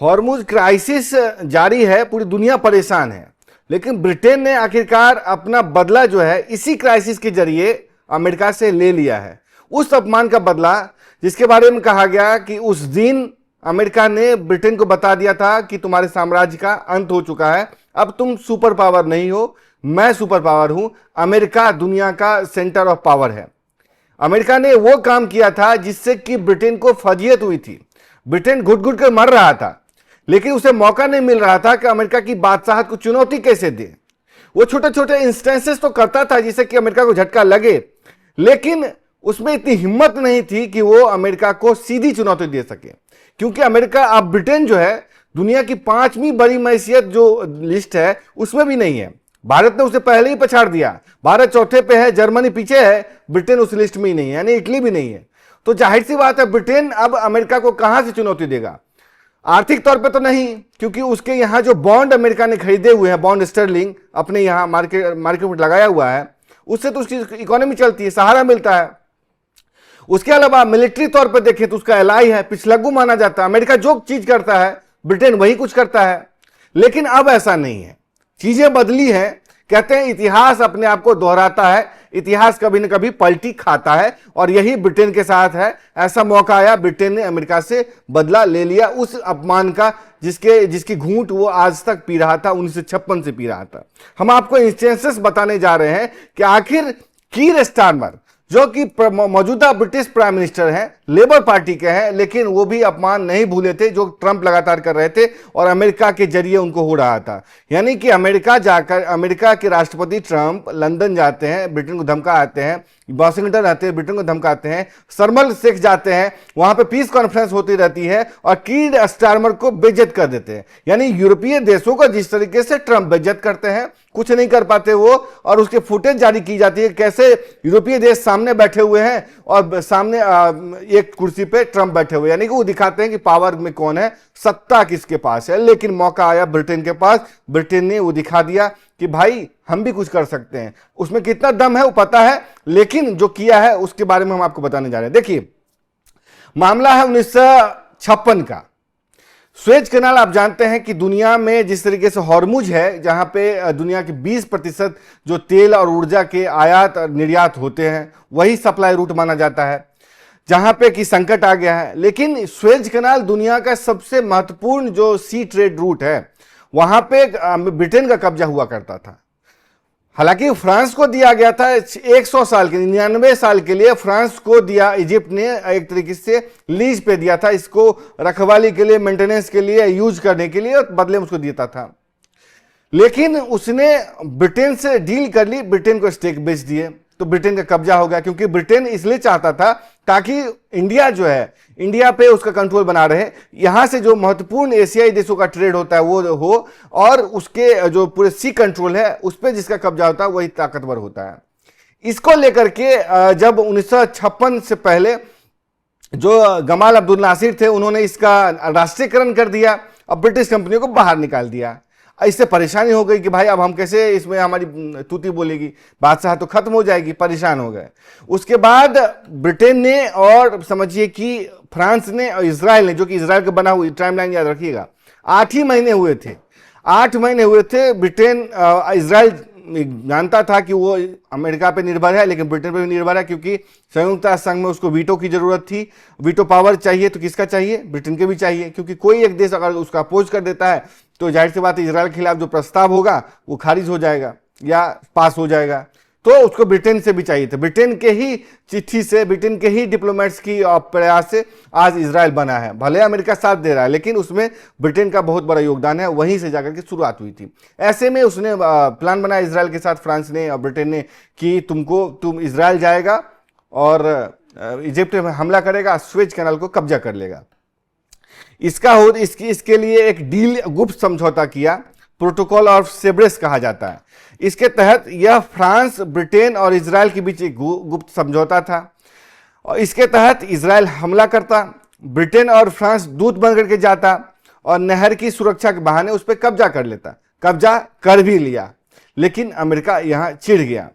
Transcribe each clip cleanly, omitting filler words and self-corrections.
Hormuz crisis जारी है, पूरी दुनिया परेशान है, लेकिन ब्रिटेन ने आखिरकार अपना बदला जो है इसी क्राइसिस के जरिए अमेरिका से ले लिया है। उस अपमान का बदला जिसके बारे में कहा गया कि उस दिन अमेरिका ने ब्रिटेन को बता दिया था कि तुम्हारे साम्राज्य का अंत हो चुका है, अब तुम सुपर पावर नहीं हो, मैं सुपर पावर हूं, अमेरिका दुनिया का सेंटर ऑफ पावर है। अमेरिका ने वो काम किया था जिससे कि ब्रिटेन को फजीयत हुई थी। ब्रिटेन घुट घुट कर मर रहा था, लेकिन उसे मौका नहीं मिल रहा था कि अमेरिका की बादशाहत को चुनौती कैसे दे। वो छोटे छोटे इंस्टेंसेस तो करता था जिससे कि अमेरिका को झटका लगे, लेकिन उसमें इतनी हिम्मत नहीं थी कि वो अमेरिका को सीधी चुनौती दे सके, क्योंकि अमेरिका अब ब्रिटेन जो है दुनिया की 5वीं बड़ी मैसियत जो लिस्ट है उसमें भी नहीं है। भारत ने उसे पहले ही पछाड़ दिया। भारत चौथे पे है, जर्मनी पीछे है, ब्रिटेन उस लिस्ट में ही नहीं है, यानी इटली भी नहीं है। तो जाहिर सी बात है ब्रिटेन अब अमेरिका को कहां से चुनौती देगा? आर्थिक तौर पे तो नहीं, क्योंकि उसके यहां जो बॉन्ड अमेरिका ने खरीदे हुए हैं, बॉन्ड स्टर्लिंग अपने यहां मार्केट में लगाया हुआ है, उससे तो उसकी इकोनॉमी चलती है, सहारा मिलता है। उसके अलावा मिलिट्री तौर पर देखें तो उसका एलाई है, पिछलग्गू माना जाता है। अमेरिका जो चीज करता है ब्रिटेन वही कुछ करता है, लेकिन अब ऐसा नहीं है, चीजें बदली हैं। कहते हैं इतिहास अपने आप को दोहराता है, इतिहास कभी न कभी पलटी खाता है, और यही ब्रिटेन के साथ है। ऐसा मौका आया, ब्रिटेन ने अमेरिका से बदला ले लिया उस अपमान का जिसकी घूंट वो आज तक पी रहा था, 1956 से पी रहा था। हम आपको इंस्टेंसेस बताने जा रहे हैं कि आखिर कीर स्टारमर जो कि मौजूदा ब्रिटिश प्राइम मिनिस्टर हैं, लेबर पार्टी के हैं, लेकिन वो भी अपमान नहीं भूले थे जो ट्रंप लगातार कर रहे थे और अमेरिका के जरिए उनको हो रहा था। यानी कि अमेरिका जाकर अमेरिका के राष्ट्रपति ट्रंप लंदन जाते हैं, ब्रिटेन को धमका आते हैं, वाशिंगटन आते हैं, ब्रिटेन को धमकाते हैं, शर्मल शेख जाते हैं, वहां पे पीस कॉन्फ्रेंस होती रहती है और कीर स्टारमर को बेइज्जत कर देते हैं। यानी यूरोपीय देशों को जिस तरीके से ट्रंप बेइज्जत करते हैं, कुछ नहीं कर पाते वो, और उसके फुटेज जारी की जाती है कैसे यूरोपीय देश सामने बैठे हुए हैं और सामने एक कुर्सी पे ट्रंप बैठे हुए, यानी कि वो दिखाते हैं कि पावर में कौन है, सत्ता किसके पास है। लेकिन मौका आया ब्रिटेन के पास, ब्रिटेन ने वो दिखा दिया कि भाई हम भी कुछ कर सकते हैं। उसमें कितना दम है वो पता है, लेकिन जो किया है उसके बारे में हम आपको बताने जा रहे हैं। देखिए, मामला है 1956 का। स्वेज कैनाल आप जानते हैं कि दुनिया में जिस तरीके से हॉर्मुज है, जहां पे दुनिया के 20% जो तेल और ऊर्जा के आयात और निर्यात होते हैं, वही सप्लाई रूट माना जाता है, जहां पे कि संकट आ गया है। लेकिन स्वेज कैनाल दुनिया का सबसे महत्वपूर्ण जो सी ट्रेड रूट है, वहां पे ब्रिटेन का कब्जा हुआ करता था। हालांकि फ्रांस को दिया गया था 100 साल के 99 साल के लिए फ्रांस को दिया, इजिप्ट ने एक तरीके से लीज पे दिया था, इसको रखवाली के लिए, मेंटेनेंस के लिए, यूज करने के लिए, और बदले में उसको देता था। लेकिन उसने ब्रिटेन से डील कर ली, ब्रिटेन को स्टेक बेच दिए, तो ब्रिटेन का कब्जा हो गया। क्योंकि ब्रिटेन इसलिए चाहता था ताकि इंडिया जो है, इंडिया पे उसका कंट्रोल बना रहे, यहां से जो महत्वपूर्ण एशियाई देशों का ट्रेड होता है वो हो, और उसके जो पूरे सी कंट्रोल है उस पर जिसका कब्जा होता है वही ताकतवर होता है। इसको लेकर के जब 1956 से पहले जो गमाल अब्दुल नासिर थे, उन्होंने इसका राष्ट्रीयकरण कर दिया, अब ब्रिटिश कंपनियों को बाहर निकाल दिया। इससे परेशानी हो गई कि भाई अब हम कैसे इसमें हमारी तूती बोलेगी, बादशाह तो खत्म हो जाएगी, परेशान हो गए। उसके बाद ब्रिटेन ने और समझिए कि फ्रांस ने और इजराइल ने, जो कि इजराइल का बना हुआ टाइमलाइन याद रखिएगा, 8 ही महीने हुए थे, 8 महीने हुए थे। ब्रिटेन इजराइल जानता था कि वो अमेरिका पे निर्भर है, लेकिन ब्रिटेन पे भी निर्भर है, क्योंकि संयुक्त राष्ट्र संघ में उसको वीटो की जरूरत थी। वीटो पावर चाहिए तो किसका चाहिए? ब्रिटेन के भी चाहिए, क्योंकि कोई एक देश अगर उसका अपोज कर देता है तो जाहिर सी बात है इजराइल के खिलाफ जो प्रस्ताव होगा वो खारिज हो जाएगा या पास हो जाएगा। तो उसको ब्रिटेन से भी चाहिए थे। ब्रिटेन के ही चिट्ठी से, ब्रिटेन के ही डिप्लोमेट्स की प्रयास से आज इजराइल बना है। भले अमेरिका साथ दे रहा है, लेकिन उसमें ब्रिटेन का बहुत बड़ा योगदान है, वहीं से जाकर के शुरुआत हुई थी। ऐसे में उसने प्लान बनाया इजराइल के साथ, फ्रांस ने और ब्रिटेन ने, कि तुम इजराइल जाएगा और इजिप्ट में हमला करेगा, स्वेज कैनाल को कब्जा कर लेगा। इसके लिए एक डील, गुप्त समझौता किया, प्रोटोकॉल ऑफ सेब्रेस कहा जाता है। इसके तहत यह फ्रांस, ब्रिटेन और इजराइल के बीच एक गुप्त समझौता था, और इसके तहत इजराइल हमला करता, ब्रिटेन और फ्रांस दूत बनकर के जाता और नहर की सुरक्षा के बहाने उस पर कब्जा कर लेता। कब्जा कर भी लिया, लेकिन अमेरिका यहां चिढ़ गया,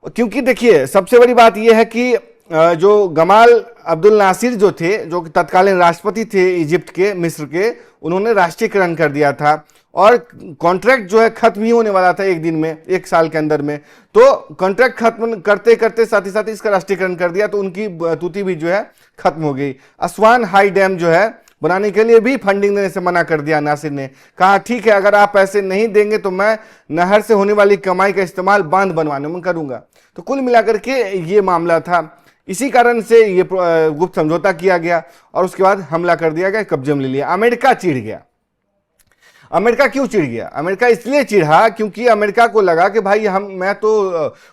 क्योंकि देखिए सबसे बड़ी बात यह है कि जो गमाल अब्दुल नासिर जो थे, जो तत्कालीन राष्ट्रपति थे इजिप्ट के, मिस्र के, उन्होंने राष्ट्रीयकरण कर दिया था और कॉन्ट्रैक्ट जो है खत्म ही होने वाला था एक दिन में, एक साल के अंदर में। तो कॉन्ट्रैक्ट खत्म करते करते साथ ही साथ इसका राष्ट्रीयकरण कर दिया, तो उनकी तूती भी जो है खत्म हो गई। असवान हाई डैम जो है बनाने के लिए भी फंडिंग देने से मना कर दिया नासिर ने। कहा ठीक है, अगर आप पैसे नहीं देंगे तो मैं नहर से होने वाली कमाई का इस्तेमाल बांध बनवाने में करूंगा। तो कुल मिलाकर के ये मामला था। इसी कारण से ये गुप्त समझौता किया गया और उसके बाद हमला कर दिया गया, कब्जे में ले लिया। अमेरिका चिढ़ गया। अमेरिका क्यों चिढ़ गया? अमेरिका इसलिए चिढ़ा क्योंकि अमेरिका को लगा कि भाई मैं तो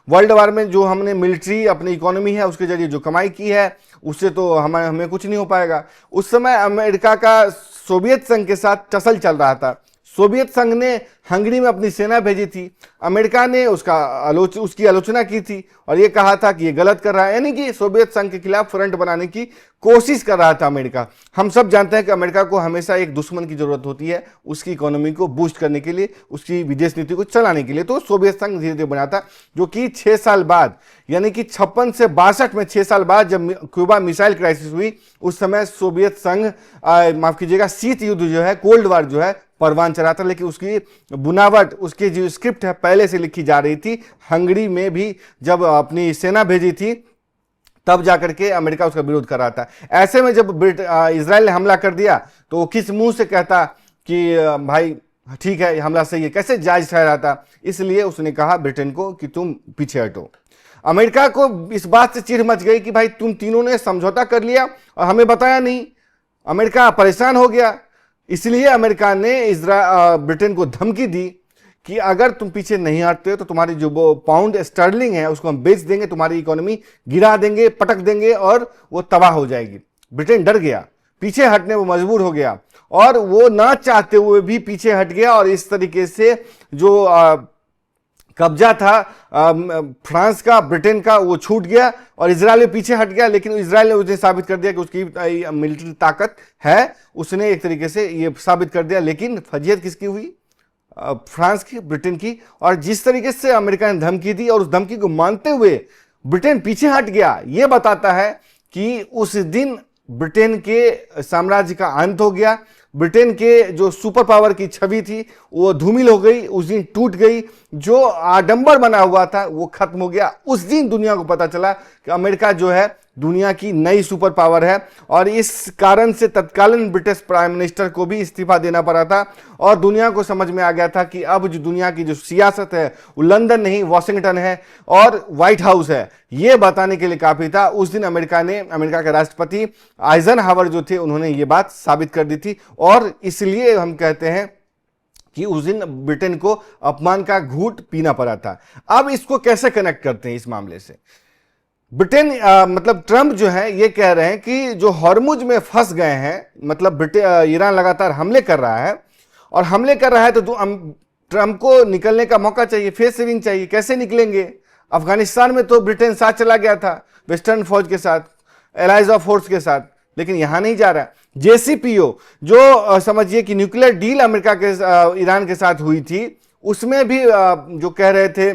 वर्ल्ड वार में जो हमने मिलिट्री अपनी इकोनॉमी है उसके जरिए जो कमाई की है उससे तो हमें कुछ नहीं हो पाएगा। उस समय अमेरिका का सोवियत संघ के साथ टसल चल रहा था। सोवियत संघ ने हंगरी में अपनी सेना भेजी थी, अमेरिका ने उसकी आलोचना की थी और ये कहा था कि ये गलत कर रहा है, यानी कि सोवियत संघ के खिलाफ फ्रंट बनाने की कोशिश कर रहा था अमेरिका। हम सब जानते हैं कि अमेरिका को हमेशा एक दुश्मन की जरूरत होती है उसकी इकोनॉमी को बूस्ट करने के लिए, उसकी विदेश नीति को चलाने के लिए। तो सोवियत संघ धीरे धीरे बना था, जो कि 6 साल बाद, यानी कि 56 से 62 में 6 साल बाद जब क्यूबा मिसाइल क्राइसिस हुई, उस समय सोवियत संघ माफ कीजिएगा शीत युद्ध जो है, कोल्ड वार जो है परवान चढ़ा था। लेकिन उसकी बुनावट, उसकी जो स्क्रिप्ट है पहले से लिखी जा रही थी। हंगरी में भी जब अपनी सेना भेजी थी तब जाकर के अमेरिका उसका विरोध कर रहा था। ऐसे में जब इजराइल ने हमला कर दिया तो किस मुंह से कहता कि भाई ठीक है हमला सही है, कैसे जायज ठहराता? इसलिए उसने कहा ब्रिटेन को कि तुम पीछे हटो। अमेरिका को इस बात से चिढ़ मच गई कि भाई तुम तीनों ने समझौता कर लिया और हमें बताया नहीं। अमेरिका परेशान हो गया। इसलिए अमेरिका ने ब्रिटेन को धमकी दी कि अगर तुम पीछे नहीं हटते तो तुम्हारी जो वो पाउंड स्टर्लिंग है उसको हम बेच देंगे, तुम्हारी इकोनॉमी गिरा देंगे, पटक देंगे और वो तबाह हो जाएगी। ब्रिटेन डर गया, पीछे हटने वो मजबूर हो गया और वो ना चाहते हुए भी पीछे हट गया। और इस तरीके से जो कब्जा था फ्रांस का, ब्रिटेन का, वो छूट गया और इजराइल में पीछे हट गया। लेकिन इजराइल ने उसे साबित कर दिया कि उसकी मिलिट्री ताकत है, उसने एक तरीके से ये साबित कर दिया। लेकिन फजीहत किसकी हुई? फ्रांस की, ब्रिटेन की। और जिस तरीके से अमेरिका ने धमकी दी और उस धमकी को मानते हुए ब्रिटेन पीछे हट गया, यह बताता है कि उस दिन ब्रिटेन के साम्राज्य का अंत हो गया। ब्रिटेन के जो सुपर पावर की छवि थी वो धूमिल हो गई, उस दिन टूट गई। जो आडंबर बना हुआ था वो खत्म हो गया। उस दिन दुनिया को पता चला कि अमेरिका जो है दुनिया की नई सुपर पावर है। और इस कारण से तत्कालीन ब्रिटिश प्राइम मिनिस्टर को भी इस्तीफा देना पड़ा था और दुनिया को समझ में आ गया था कि अब जो दुनिया की जो सियासत है वो लंदन नहीं वाशिंगटन है और व्हाइट हाउस है। ये बताने के लिए काफी था। उस दिन अमेरिका के राष्ट्रपति आइजनहावर जो थे उन्होंने ये बात साबित कर दी थी और इसलिए हम कहते हैं कि उस दिन ब्रिटेन को अपमान का घूंट पीना पड़ा था। अब इसको कैसे कनेक्ट करते हैं इस मामले से? ब्रिटेन मतलब ट्रंप जो है ये कह रहे हैं कि जो हॉर्मुज में फंस गए हैं, मतलब ईरान लगातार हमले कर रहा है और हमले कर रहा है तो ट्रंप को निकलने का मौका चाहिए, फेस सेविंग चाहिए। कैसे निकलेंगे? अफगानिस्तान में तो ब्रिटेन साथ चला गया था वेस्टर्न फौज के साथ, एलाइज ऑफ फोर्स के साथ, लेकिन यहां नहीं जा रहा। JCPO जो समझिए कि न्यूक्लियर डील अमेरिका के ईरान के साथ हुई थी, उसमें भी जो कह रहे थे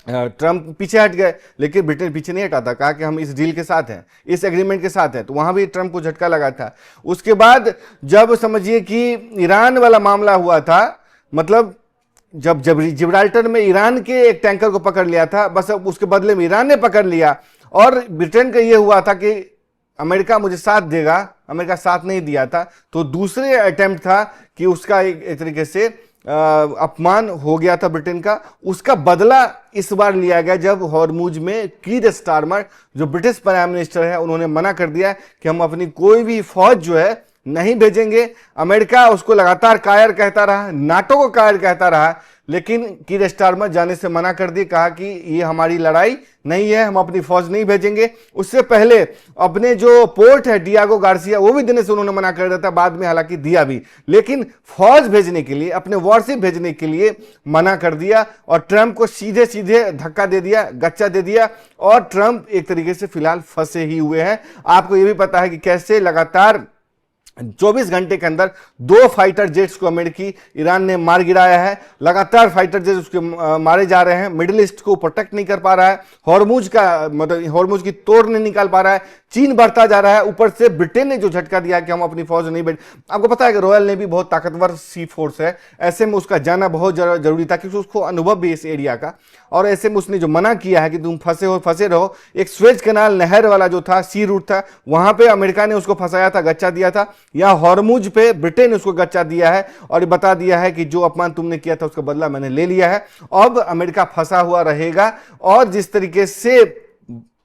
ट्रंप पीछे हट गए, लेकिन ब्रिटेन पीछे नहीं हटा था। कहा कि हम इस डील के साथ हैं, इस एग्रीमेंट के साथ हैं, तो वहां भी ट्रंप को झटका लगा था। उसके बाद जब समझिए कि ईरान वाला मामला हुआ था, मतलब जब जिब्राल्टर में ईरान के एक टैंकर को पकड़ लिया था, बस उसके बदले में ईरान ने पकड़ लिया और ब्रिटेन का यह हुआ था कि अमेरिका मुझे साथ देगा, अमेरिका साथ नहीं दिया था। तो दूसरे अटेम्प्ट था कि उसका एक तरीके से अपमान हो गया था ब्रिटेन का, उसका बदला इस बार लिया गया जब हॉर्मुज में कीर स्टारमर जो ब्रिटिश प्राइम मिनिस्टर है उन्होंने मना कर दिया कि हम अपनी कोई भी फौज जो है नहीं भेजेंगे। अमेरिका उसको लगातार कायर कहता रहा, नाटो को कायर कहता रहा, लेकिन कीर स्टारमर जाने से मना कर दी। कहा कि ये हमारी लड़ाई नहीं है, हम अपनी फौज नहीं भेजेंगे। उससे पहले अपने जो पोर्ट है डियागो गार्सिया वो भी देने से उन्होंने मना कर दिया था, बाद में हालांकि दिया भी, लेकिन फौज भेजने के लिए, अपने वॉरशिप भेजने के लिए मना कर दिया और ट्रंप को सीधे सीधे धक्का दे दिया, गच्चा दे दिया और ट्रंप एक तरीके से फिलहाल फंसे ही हुए हैं। आपको ये भी पता है कि कैसे लगातार 24 घंटे के अंदर 2 फाइटर जेट्स को अमेरिकी ईरान ने मार गिराया है। लगातार फाइटर जेट्स उसके मारे जा रहे हैं। मिडिल ईस्ट को प्रोटेक्ट नहीं कर पा रहा है, हॉर्मुज का मतलब हॉर्मुज की तोड़ नहीं निकाल पा रहा है, चीन बढ़ता जा रहा है। ऊपर से ब्रिटेन ने जो झटका दिया कि हम अपनी फौज नहीं बैठ, आपको पता है कि रॉयल नेवी बहुत ताकतवर सी फोर्स है, ऐसे में उसका जाना बहुत जरूरी था क्योंकि उसको अनुभव भी इस एरिया का, और ऐसे में उसने जो मना किया है कि तुम फंसे रहो। एक स्वेज कैनाल नहर वाला जो था, सी रूट था, वहां पे अमेरिका ने उसको फंसाया था, गच्चा दिया था। यहाँ हॉर्मुज पे ब्रिटेन ने उसको गच्चा दिया है और ये बता दिया है कि जो अपमान तुमने किया था उसका बदला मैंने ले लिया है। अब अमेरिका फंसा हुआ रहेगा और जिस तरीके से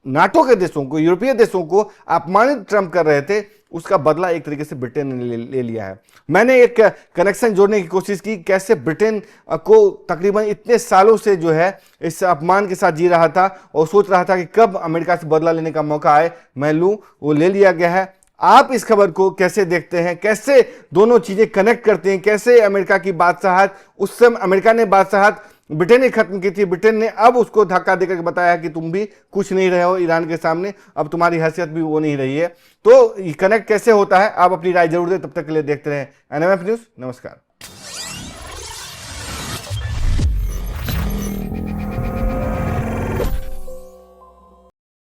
नाटो के देशों को, यूरोपीय देशों को अपमानित ट्रंप कर रहे थे, उसका बदला एक तरीके से ब्रिटेन ने ले लिया है। मैंने एक कनेक्शन जोड़ने की कोशिश की, कैसे ब्रिटेन को तकरीबन इतने सालों से जो है इस अपमान के साथ जी रहा था और सोच रहा था कि कब अमेरिका से बदला लेने का मौका आए मैं लूं, वो ले लिया गया है। आप इस खबर को कैसे देखते हैं, कैसे दोनों चीजें कनेक्ट करते हैं, कैसे अमेरिका की बादशाहत, उस समय अमेरिका ने बादशाहत ब्रिटेन ने खत्म की थी, ब्रिटेन ने अब उसको धक्का देकर बताया कि तुम भी कुछ नहीं रहे हो ईरान के सामने, अब तुम्हारी हैसियत भी वो नहीं रही है। तो कनेक्ट कैसे होता है, आप अपनी राय जरूर दें। तब तक के लिए देखते रहें एनएमएफ न्यूज। नमस्कार।